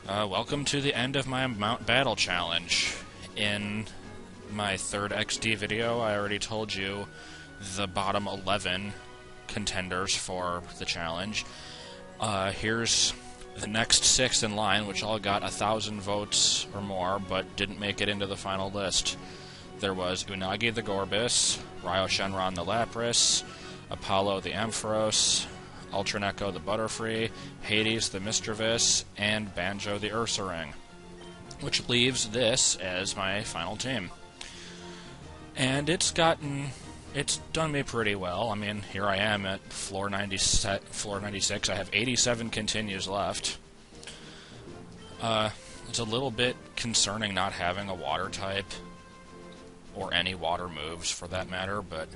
Welcome to the end of my Mount Battle Challenge. In my third XD video, I already told you the bottom 11 contenders for the challenge. Here's the next 6 in line, which all got 1,000 votes or more, but didn't make it into the final list. There was Unagi the Gorebyss, ryoshenron the Lapras, Apollo the Ampharos, UltraNeko the Butterfree, Hades the Misdreavus, and Banjo the Ursaring, which leaves this as my final team. And it's done me pretty well. I mean, here I am at floor 96. I have 87 continues left. It's a little bit concerning not having a water type, or any water moves for that matter, but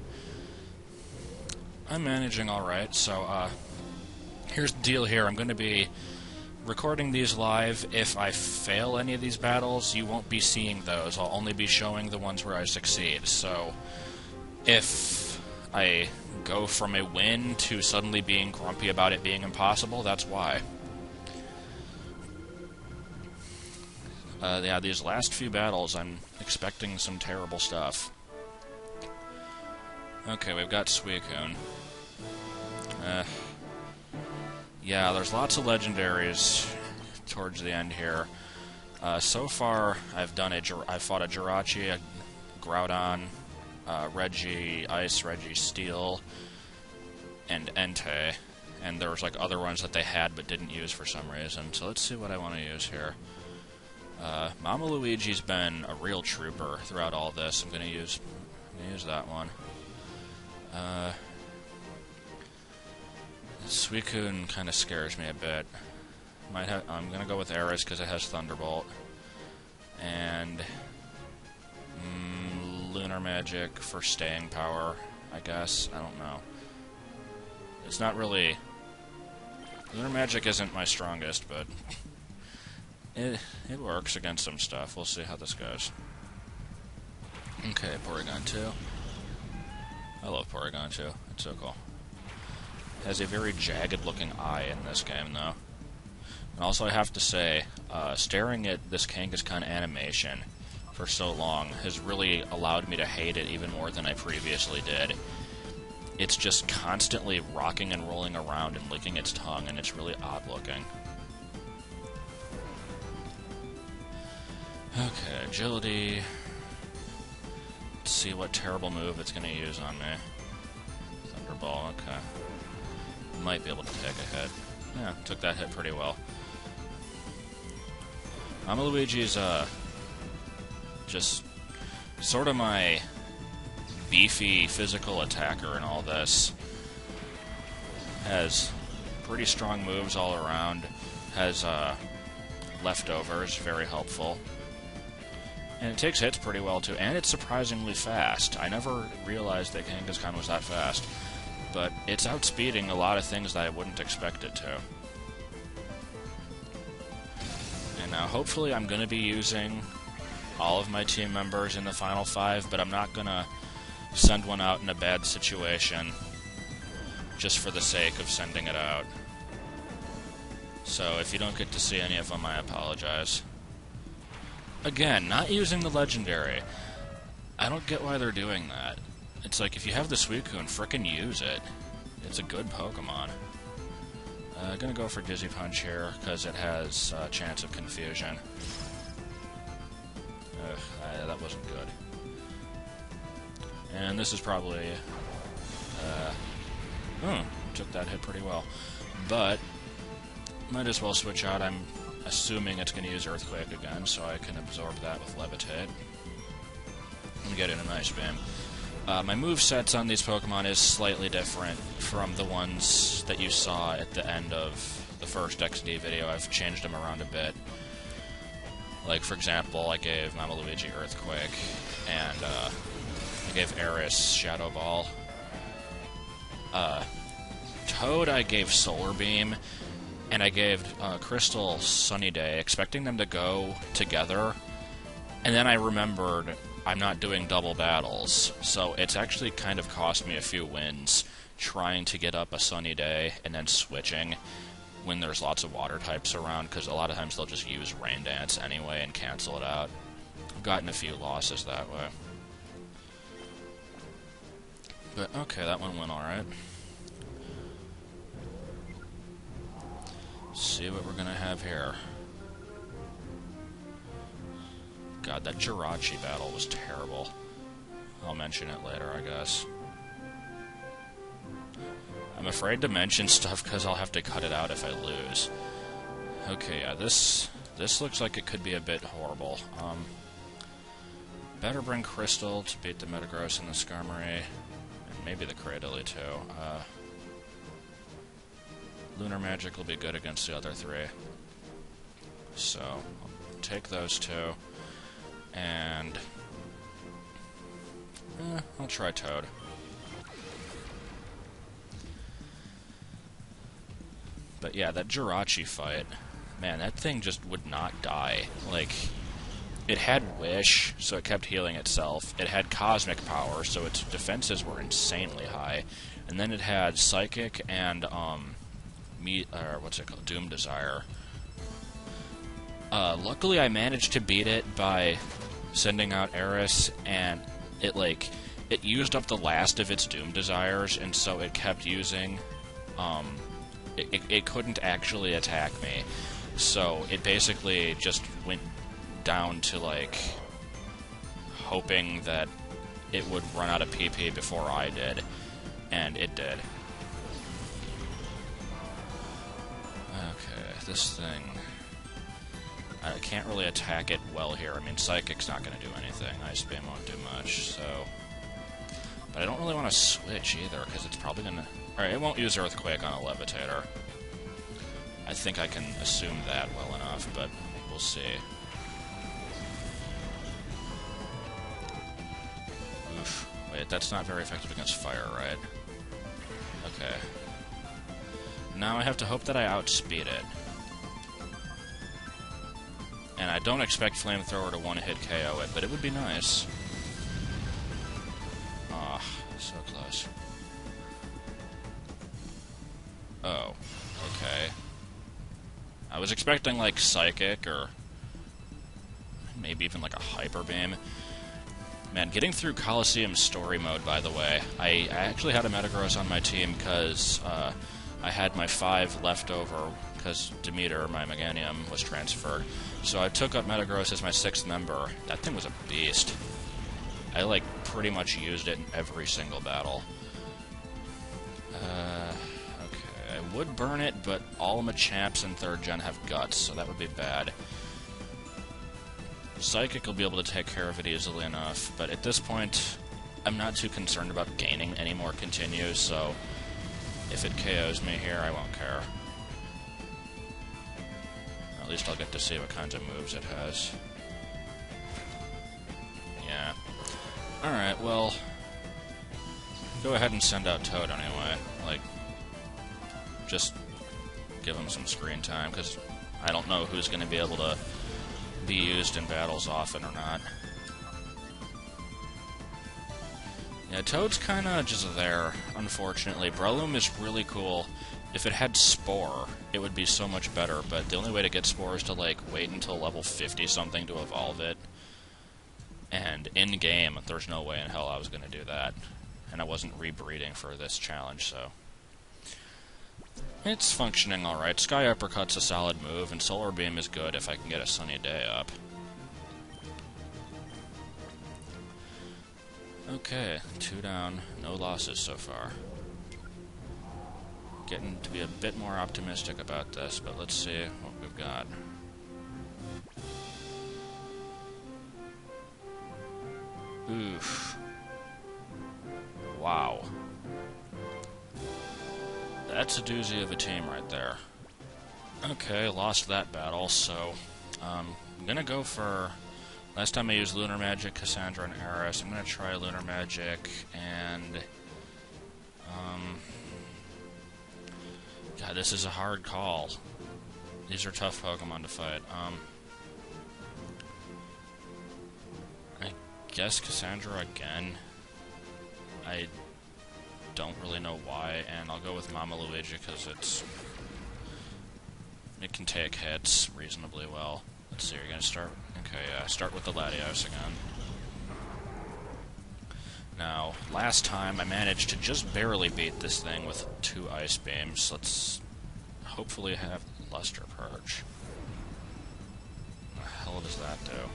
I'm managing alright. So, here's the deal here. I'm going to be recording these live. If I fail any of these battles, you won't be seeing those. I'll only be showing the ones where I succeed. So, if I go from a win to suddenly being grumpy about it being impossible, that's why. Yeah, these last few battles, I'm expecting some terrible stuff. Okay, we've got Suicune. Yeah, there's lots of legendaries towards the end here. So far, I've fought a Jirachi, a Groudon, Reggie Ice, Reggie Steel, and Entei. And there was like other ones that they had but didn't use for some reason. So let's see what I want to use here. Mama Luigi's been a real trooper throughout all this. I'm gonna use that one. Suicune kind of scares me a bit. I'm gonna go with Eris because it has Thunderbolt, and LunarMagic for staying power, I guess. I don't know. It's not really. LunarMagic isn't my strongest, but it works against some stuff. We'll see how this goes. Okay, Porygon 2. I love Porygon 2. It's so cool. Has a very jagged-looking eye in this game, though. And also, I have to say, staring at this Kangaskhan animation for so long has really allowed me to hate it even more than I previously did. It's just constantly rocking and rolling around and licking its tongue, and it's really odd-looking. Okay, agility. Let's see what terrible move it's going to use on me. Thunderball, okay. Might be able to take a hit. Yeah, took that hit pretty well. Mama Luigi's, just sort of my beefy physical attacker in all this. Has pretty strong moves all around. Has, leftovers, very helpful. And it takes hits pretty well, too. And it's surprisingly fast. I never realized that Kangaskhan was that fast. But it's outspeeding a lot of things that I wouldn't expect it to. And now, hopefully, I'm going to be using all of my team members in the final 5, but I'm not going to send one out in a bad situation just for the sake of sending it out. So, if you don't get to see any of them, I apologize. Again, not using the legendary. I don't get why they're doing that. It's like, if you have the Suicune, frickin' use it. It's a good Pokemon. I'm gonna go for Dizzy Punch here, because it has a chance of confusion. Ugh, that wasn't good. And this is probably... took that hit pretty well. But, might as well switch out. I'm assuming it's gonna use Earthquake again, so I can absorb that with Levitate. And get in a nice beam. My movesets on these Pokemon is slightly different from the ones that you saw at the end of the first XD video. I've changed them around a bit. Like, for example, I gave Mama Luigi Earthquake, and I gave Eris Shadow Ball. Toad I gave Solar Beam, and I gave Krystal Sunny Day, expecting them to go together, and then I remembered I'm not doing double battles, so it's actually kind of cost me a few wins trying to get up a Sunny Day and then switching, when there's lots of water types around, because a lot of times they'll just use Rain Dance anyway and cancel it out. I've gotten a few losses that way. But okay, that one went alright. See what we're gonna have here. God, that Jirachi battle was terrible. I'll mention it later, I guess. I'm afraid to mention stuff because I'll have to cut it out if I lose. Okay, yeah, this looks like it could be a bit horrible. Better bring Krystal to beat the Metagross and the Skarmory, and maybe the Cradily too. LunarMagic will be good against the other three. So, I'll take those two, and I'll try Toad. But yeah, that Jirachi fight, man, that thing just would not die. Like, it had Wish, so it kept healing itself. It had Cosmic Power, so its defenses were insanely high. And then it had Psychic and, what's it called? Doom Desire. Luckily I managed to beat it by sending out Eris, and it used up the last of its Doom Desires, and so it kept using, It couldn't actually attack me, so it basically just went down to, like, hoping that it would run out of PP before I did, and it did. Okay, this thing... I can't really attack it well here. I mean, Psychic's not going to do anything. Ice Beam won't do much, so... But I don't really want to switch either, because it's probably going to... Alright, it won't use Earthquake on a Levitator. I think I can assume that well enough, but we'll see. Oof. Wait, that's not very effective against fire, right? Okay. Now I have to hope that I outspeed it. And I don't expect Flamethrower to one-hit KO it, but it would be nice. Ah, so close. Oh, okay. I was expecting, like, Psychic, or maybe even, like, a Hyper Beam. Man, getting through Colosseum story mode, by the way, I actually had a Metagross on my team because I had my 5 left over because Demeter, my Meganium, was transferred. So I took up Metagross as my 6th member. That thing was a beast. I, like, pretty much used it in every single battle. I would burn it, but all Machamps in 3rd gen have Guts, so that would be bad. Psychic will be able to take care of it easily enough, but at this point, I'm not too concerned about gaining any more continues, so if it KOs me here, I won't care. At least I'll get to see what kinds of moves it has. Yeah. Alright, well, go ahead and send out Toad anyway. Like, just give him some screen time, because I don't know who's going to be able to be used in battles often or not. Yeah, Toad's kind of just there, unfortunately. Breloom is really cool. If it had Spore, it would be so much better, but the only way to get Spore is to, like, wait until level 50-something to evolve it. And in-game, there's no way in hell I was going to do that. And I wasn't rebreeding for this challenge, so... It's functioning alright. Sky Uppercut's a solid move, and Solar Beam is good if I can get a sunny day up. Okay, 2 down, no losses so far. Getting to be a bit more optimistic about this, but let's see what we've got. Oof. Wow. That's a doozy of a team right there. Okay, lost that battle, so I'm gonna go for... Last time I used LunarMagic, Cassandra, and Eris. I'm gonna try LunarMagic, and... God, this is a hard call. These are tough Pokemon to fight. I guess Cassandra again. I don't really know why, and I'll go with Mama Luigi because it's It can take hits reasonably well. Let's see, you're gonna start... Okay, yeah, start with the Latios again. Now, last time I managed to just barely beat this thing with 2 Ice Beams. Let's hopefully have Luster Purge. What the hell does that do?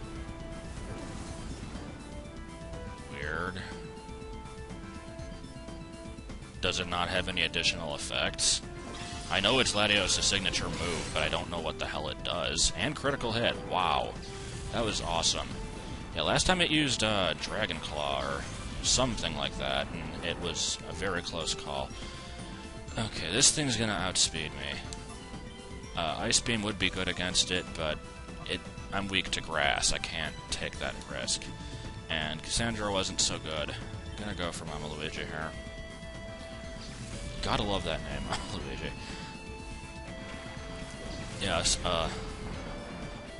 Weird. Does it not have any additional effects? I know it's Latios' signature move, but I don't know what the hell it does. And critical hit. Wow. That was awesome. Yeah, last time it used Dragon Claw or something like that, and it was a very close call. Okay, this thing's gonna outspeed me. Ice Beam would be good against it, but I'm weak to Grass. I can't take that risk. And Cassandra wasn't so good. Gonna go for Mama Luigi here. Gotta love that name, Mama Luigi. Yes,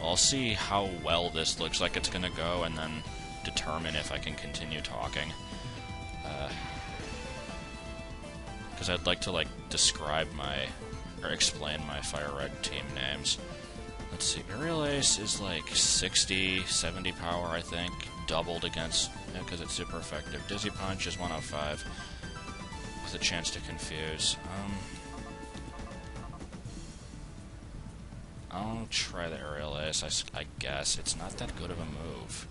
I'll see how well this looks like it's gonna go, and then determine if I can continue talking. Because I'd like to, describe or explain my Fire Red team names. Let's see, Aerial Ace is 60, 70 power, I think, doubled against, because it's super effective. Dizzy Punch is 105, with a chance to confuse. I'll try the Aerial Ace, I guess. It's not that good of a move.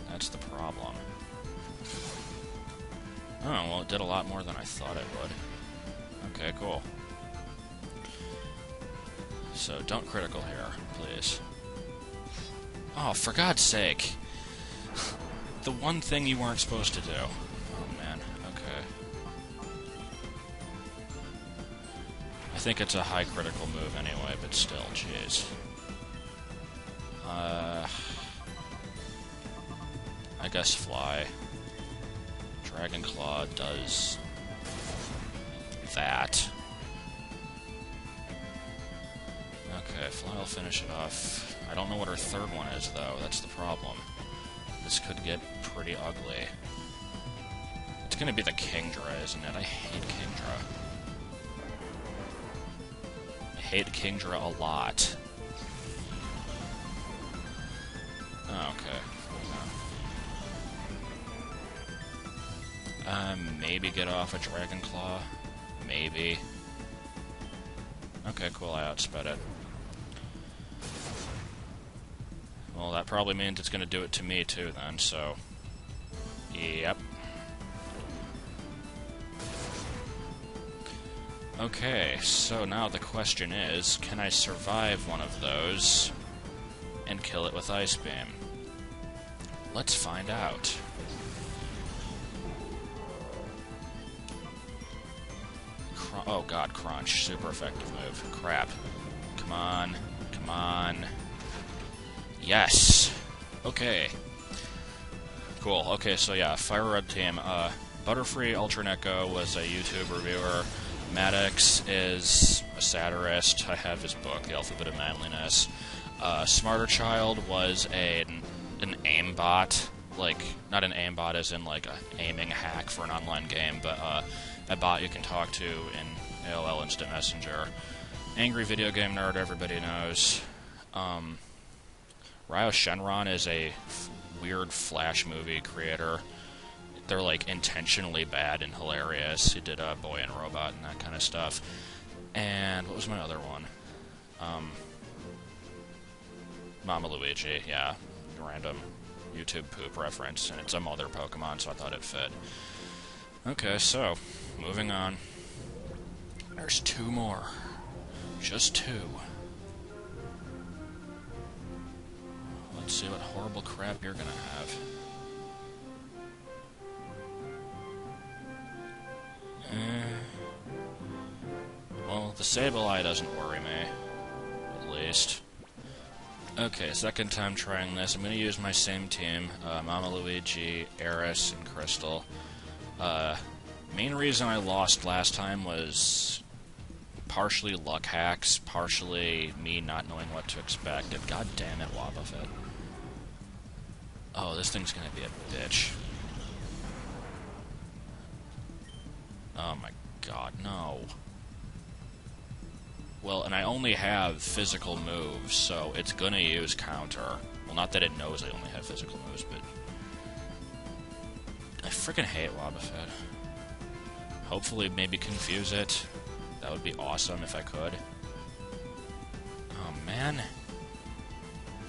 That's the problem. Oh, well, it did a lot more than I thought it would. Okay, cool. So, don't critical here, please. Oh, for God's sake! The one thing you weren't supposed to do. Oh, man. Okay. I think it's a high critical move anyway, but still, jeez. I guess Fly. Dragon Claw does that. Okay, Fly will finish it off. I don't know what her third one is, though. That's the problem. This could get pretty ugly. It's gonna be the Kingdra, isn't it? I hate Kingdra. I hate Kingdra a lot. Oh, okay. Maybe get off a Dragon Claw. Maybe. Okay, cool, I outsped it. Well, that probably means it's gonna do it to me too then, so... Yep. Okay, so now the question is, can I survive one of those and kill it with Ice Beam? Let's find out. Oh god, Crunch. Super effective move. Crap. Come on. Come on. Yes! Okay. Cool. Okay, so yeah, Fire Red team. Butterfree UltraNeko was a YouTube reviewer. Maddox is a satirist. I have his book, The Alphabet of Manliness. SmartrChld was an aimbot. Not an aimbot as in an aiming hack for an online game, but a bot you can talk to in AOL Instant Messenger. AngryVGNrd, everybody knows. ryoshenron is a weird Flash movie creator. They're intentionally bad and hilarious. He did Boy and Robot and that kind of stuff. And what was my other one? Mama Luigi, yeah. Random YouTube poop reference, and it's a mother Pokemon, so I thought it fit. Okay, so, moving on. There's 2 more. Just 2. Let's see what horrible crap you're gonna have. Well, the Sableye doesn't worry me, at least. Okay, second time trying this. I'm gonna use my same team, Mama Luigi, Eris, and Krystal. Main reason I lost last time was partially luck hacks, partially me not knowing what to expect, and god damn it, Wobbuffet. Oh, this thing's gonna be a bitch. Oh my god, no. Well, and I only have physical moves, so it's gonna use counter. Well, not that it knows I only have physical moves, but... I freaking hate Wobbuffet. Hopefully, maybe confuse it. That would be awesome if I could. Oh, man.